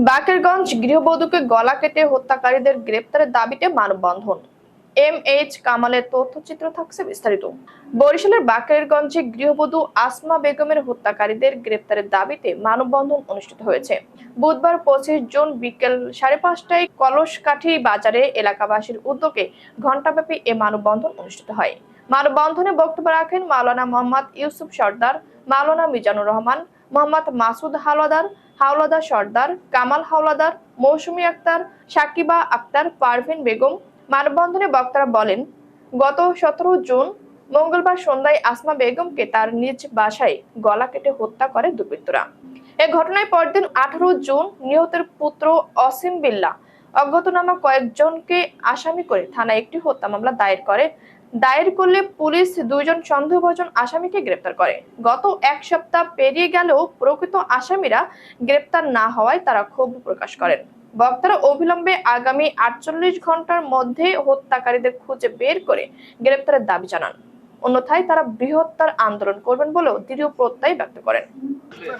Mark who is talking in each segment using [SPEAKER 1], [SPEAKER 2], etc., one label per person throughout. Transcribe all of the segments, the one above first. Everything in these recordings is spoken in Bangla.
[SPEAKER 1] বাকেরগঞ্জ গৃহবধূকে গলা কেটে হত্যাকারীদের গ্রেপ্তারের দাবিতে মানববন্ধন। এমএইচ কামালের তথ্যচিত্র থাকছে বিস্তারিত। বরিশালের বাকেরগঞ্জে গৃহবধূ আসমা বেগমের হত্যাকারীদের গ্রেপ্তারের দাবিতে মানববন্ধন অনুষ্ঠিত হয়েছে। বুধবার 25 জুন বিকেল 5:30টায় কলসকাঠি বাজারে এলাকাবাসীর উদ্যোগে ঘণ্টাব্যাপী এ মানববন্ধন অনুষ্ঠিত হয়। মানববন্ধনে বক্তব্য রাখেন মাওলানা মোহাম্মদ ইউসুফ সর্দার, মাওলানা মিজানুর রহমান, মোহাম্মদ মাসুদ হাওলাদার সর্দার, কামাল হাওলাদার, মৌসুমী আক্তার, সাকিবা আক্তার, পারভিন বেগম। মানববন্ধনে বক্তারা বলেন, গত 17 জুন মঙ্গলবার সন্ধ্যায় আসমা বেগমকে তার নিজ বাসায় গলা কেটে হত্যা করে দুর্বৃত্তরা। এ ঘটনায় পরদিন 18 জুন নিহতের পুত্র অসীম বিল্লাহ অজ্ঞাতনামা কয়েকজনকে আসামি করে থানায় একটি হত্যা মামলা দায়ের করলে পুলিশ 2 জন সন্দেহভাজন আসামিকে গ্রেপ্তার করে। গত এক সপ্তাহ পেরিয়ে গেলেও প্রকৃত আসামিরা গ্রেপ্তার না হওয়ায় তারা ক্ষোভ প্রকাশ করেন। বক্তারা অবিলম্বে আগামী 48 ঘন্টার মধ্যে হত্যাকারীদের খুঁজে বের করে গ্রেপ্তারের দাবি জানান, অন্যথায় তারা বৃহত্তর আন্দোলন করবেন বলেও দৃঢ় প্রত্যয় ব্যক্ত করেন।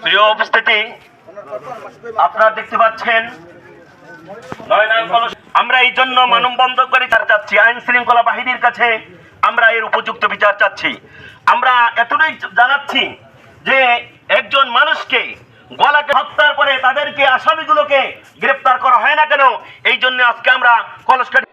[SPEAKER 2] প্রিয় উপস্থিতি, আপনারা দেখতে পাচ্ছেন আমরা এই জন্য মানববন্ধন করে চাচ্ছি, আইন শৃঙ্খলা বাহিনীর কাছে আমরা এর উপযুক্ত বিচার চাচ্ছি। আমরা এতটাই জানাচ্ছি যে একজন মানুষকে গলাকে হত্যার পরে তাদেরকে আসামিগুলোকে গ্রেপ্তার করা হয় না কেন, এই জন্য আজকে আমরা কলসকাঠি